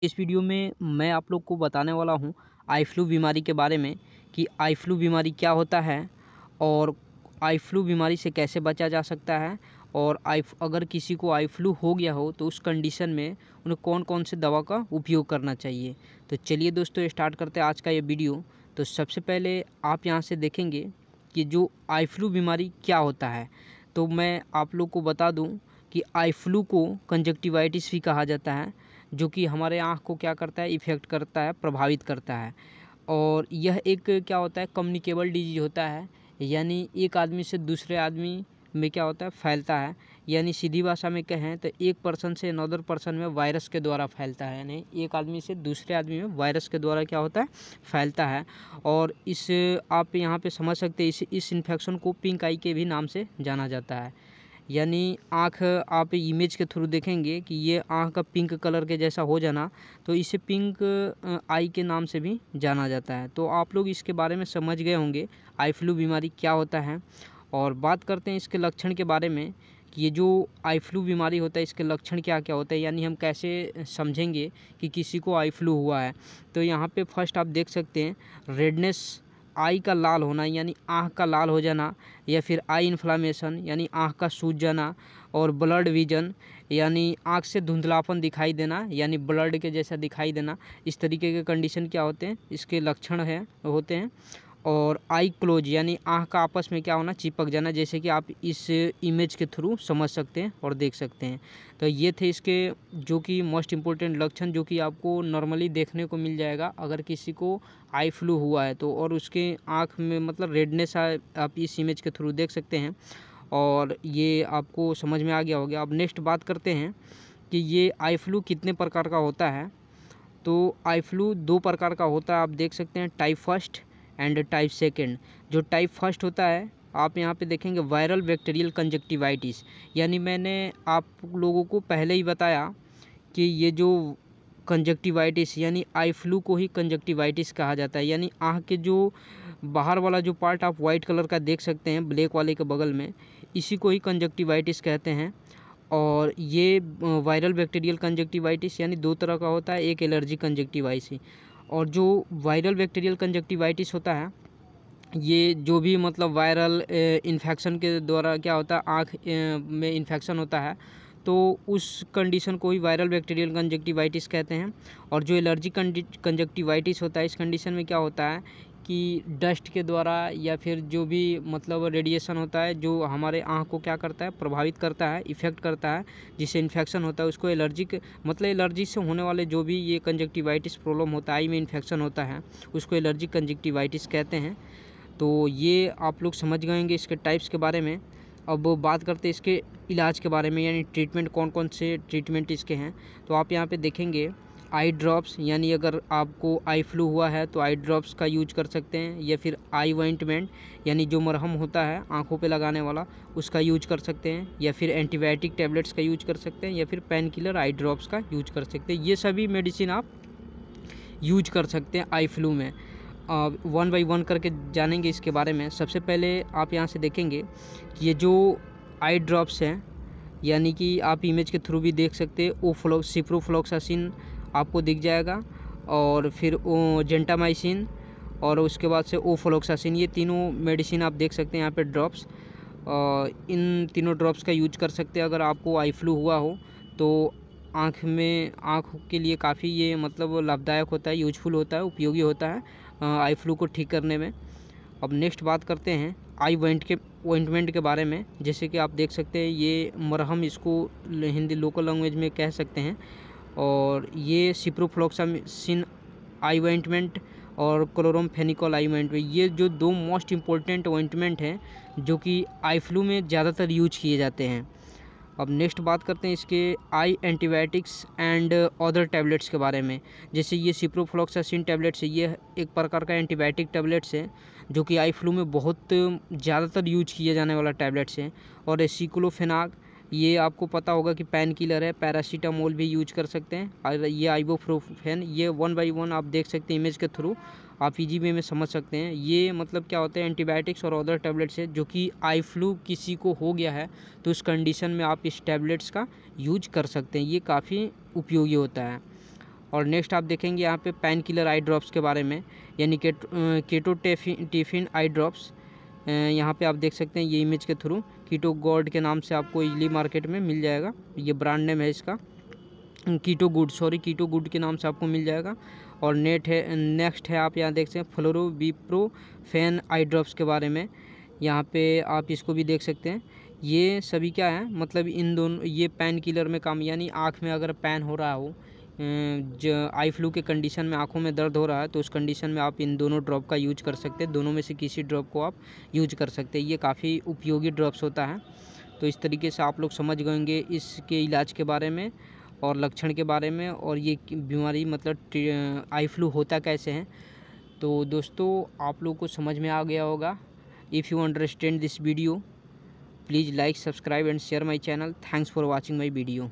इस वीडियो में मैं आप लोग को बताने वाला हूँ आई फ्लू बीमारी के बारे में कि आई फ्लू बीमारी क्या होता है और आई फ्लू बीमारी से कैसे बचा जा सकता है और अगर किसी को आई फ्लू हो गया हो तो उस कंडीशन में उन्हें कौन कौन से दवा का उपयोग करना चाहिए। तो चलिए दोस्तों स्टार्ट करते हैं आज का ये वीडियो। तो सबसे पहले आप यहाँ से देखेंगे कि जो आई फ्लू बीमारी क्या होता है। तो मैं आप लोग को बता दूँ कि आई फ्लू को कंजक्टिवाइटिस भी कहा जाता है, जो कि हमारे आँख को क्या करता है, इफ़ेक्ट करता है, प्रभावित करता है। और यह एक क्या होता है, कम्युनिकेबल डिजीज होता है, यानी एक आदमी से दूसरे आदमी में क्या होता है, फैलता है। यानी सीधी भाषा में कहें तो एक पर्सन से अनदर पर्सन में वायरस के द्वारा फैलता है, यानी एक आदमी से दूसरे आदमी में वायरस के द्वारा क्या होता है, फैलता है। और इस आप यहाँ पे समझ सकते हैं इस इन्फेक्शन को पिंक आई के भी नाम से जाना जाता है। यानी आँख आप इमेज के थ्रू देखेंगे कि ये आँख का पिंक कलर के जैसा हो जाना, तो इसे पिंक आई के नाम से भी जाना जाता है। तो आप लोग इसके बारे में समझ गए होंगे आई फ्लू बीमारी क्या होता है। और बात करते हैं इसके लक्षण के बारे में कि ये जो आई फ्लू बीमारी होता है इसके लक्षण क्या क्या होता है, यानी हम कैसे समझेंगे कि किसी को आई फ्लू हुआ है। तो यहाँ पे फर्स्ट आप देख सकते हैं रेडनेस, आई का लाल होना यानी आँख का लाल हो जाना, या फिर आई इन्फ्लामेशन यानी आँख का सूज जाना, और ब्लड विजन यानी आँख से धुंधलापन दिखाई देना यानी ब्लड के जैसा दिखाई देना। इस तरीके के कंडीशन क्या होते हैं, इसके लक्षण होते हैं। और आई क्लोज यानी आँख का आपस में क्या होना, चिपक जाना, जैसे कि आप इस इमेज के थ्रू समझ सकते हैं और देख सकते हैं। तो ये थे इसके जो कि मोस्ट इम्पोर्टेंट लक्षण, जो कि आपको नॉर्मली देखने को मिल जाएगा अगर किसी को आई फ्लू हुआ है तो। और उसके आँख में मतलब रेडनेस आप इस इमेज के थ्रू देख सकते हैं और ये आपको समझ में आ गया होगा। अब नेक्स्ट बात करते हैं कि ये आई फ्लू कितने प्रकार का होता है। तो आई फ्लू दो प्रकार का होता है, आप देख सकते हैं, type first and type second. जो टाइप फर्स्ट होता है आप यहाँ पे देखेंगे वायरल बैक्टीरियल कंजक्टिवाइटिस, यानी मैंने आप लोगों को पहले ही बताया कि ये जो कंजक्टिवाइटिस यानी आई फ्लू को ही कंजक्टिवाइटिस कहा जाता है। यानी आँख के जो बाहर वाला जो पार्ट आप वाइट कलर का देख सकते हैं ब्लैक वाले के बगल में, इसी को ही कंजक्टिवाइटिस कहते हैं। और ये वायरल बैक्टीरियल कंजक्टिवाइटिस यानी दो तरह का होता है, एक एलर्जी कंजक्टिवाइटिस। और जो वायरल बैक्टीरियल कंजक्टिवाइटिस होता है ये जो भी मतलब वायरल इन्फेक्शन के द्वारा क्या होता है, आँख में इन्फेक्शन होता है, तो उस कंडीशन को ही वायरल बैक्टीरियल कंजक्टिवाइटिस कहते हैं। और जो एलर्जी कंजक्टिवाइटिस होता है इस कंडीशन में क्या होता है कि डस्ट के द्वारा या फिर जो भी मतलब रेडिएशन होता है जो हमारे आँख को क्या करता है, प्रभावित करता है, इफ़ेक्ट करता है, जिससे इन्फेक्शन होता है उसको एलर्जिक मतलब एलर्जी से होने वाले जो भी ये कंजक्टिवाइटिस प्रॉब्लम होता है, आई में इन्फेक्शन होता है, उसको एलर्जिक कंजक्टिवाइटिस कहते हैं। तो ये आप लोग समझ गए होंगे इसके टाइप्स के बारे में। अब बात करते हैं इसके इलाज के बारे में, यानी ट्रीटमेंट कौन कौन से ट्रीटमेंट इसके हैं। तो आप यहाँ पे देखेंगे आई ड्रॉप्स, यानी अगर आपको आई फ्लू हुआ है तो आई ड्रॉप्स का यूज कर सकते हैं, या फिर आई ऑइंटमेंट यानी जो मरहम होता है आँखों पे लगाने वाला उसका यूज कर सकते हैं, या फिर एंटीबायोटिक टैबलेट्स का यूज कर सकते हैं, या फिर पेन किलर आई ड्रॉप्स का यूज कर सकते हैं। ये सभी मेडिसिन आप यूज कर सकते हैं आई फ्लू में। वन बाई वन करके जानेंगे इसके बारे में। सबसे पहले आप यहाँ से देखेंगे कि ये जो आई ड्रॉप्स हैं, यानी कि आप इमेज के थ्रू भी देख सकते हैं, सिप्रोफ्लॉक्सासिन आपको दिख जाएगा, और फिर जेंटामाइसिन, और उसके बाद से ओफ्लॉक्सासिन, ये तीनों मेडिसिन आप देख सकते हैं यहाँ पे ड्रॉप्स। इन तीनों ड्रॉप्स का यूज कर सकते हैं अगर आपको आई फ्लू हुआ हो तो। आँख के लिए काफ़ी ये मतलब लाभदायक होता है, यूजफुल होता है, उपयोगी होता है आई फ्लू को ठीक करने में। अब नेक्स्ट बात करते हैं आई ऑइंटमेंट के बारे में। जैसे कि आप देख सकते हैं ये मरहम, इसको हिंदी लोकल लैंग्वेज में कह सकते हैं, और ये सिप्रोफ्लॉक्सासिन आई ऑइंटमेंट और क्लोरामफेनिकोल आई ऑइंटमेंट, ये जो दो मोस्ट इम्पोर्टेंट ऑइंटमेंट हैं जो कि आई फ्लू में ज़्यादातर यूज किए जाते हैं। अब नेक्स्ट बात करते हैं इसके आई एंटीबायोटिक्स एंड अदर टैबलेट्स के बारे में। जैसे ये सिप्रोफ्लॉक्सासिन टैबलेट्स है, ये एक प्रकार का एंटीबायोटिक टैबलेट्स है जो कि आई फ्लू में बहुत ज़्यादातर यूज किए जाने वाला टैबलेट्स है। और एसिक्लोफेनाक, ये आपको पता होगा कि पेन किलर है, पैरासीटामोल भी यूज कर सकते हैं। और ये आइबोप्रोफेन, ये वन बाई वन आप देख सकते हैं इमेज के थ्रू, आप इजी वे में समझ सकते हैं। ये मतलब क्या होता है, एंटीबायोटिक्स और अदर टैबलेट्स है जो कि आई फ्लू किसी को हो गया है तो उस कंडीशन में आप इस टैबलेट्स का यूज कर सकते हैं, ये काफ़ी उपयोगी होता है। और नेक्स्ट आप देखेंगे यहाँ पे पेन किलर आई ड्रॉप्स के बारे में, यानी केटोटिफिन आई ड्रॉप्स। यहाँ पे आप देख सकते हैं ये इमेज के थ्रू कीटो गॉड के नाम से आपको इजली मार्केट में मिल जाएगा। ये ब्रांड नेम है इसका, कीटो गुड के नाम से आपको मिल जाएगा। और नेक्स्ट है आप यहाँ देख सकते हैं फ्लोरोविप्रोफेन आई ड्रॉप्स के बारे में। यहाँ पे आप इसको भी देख सकते हैं। ये सभी क्या है, मतलब इन दोनों ये पेन किलर में काम, यानी आँख में अगर पेन हो रहा हो, जो आई फ्लू के कंडीशन में आँखों में दर्द हो रहा है, तो उस कंडीशन में आप इन दोनों ड्रॉप का यूज कर सकते हैं। दोनों में से किसी ड्रॉप को आप यूज कर सकते हैं। ये काफ़ी उपयोगी ड्रॉप्स होता है। तो इस तरीके से आप लोग समझ गएंगे इसके इलाज के बारे में और लक्षण के बारे में, और ये बीमारी मतलब आई फ्लू होता कैसे है। तो दोस्तों आप लोग को समझ में आ गया होगा। If you understand this video, please like, subscribe and share my channel. Thanks for watching my video.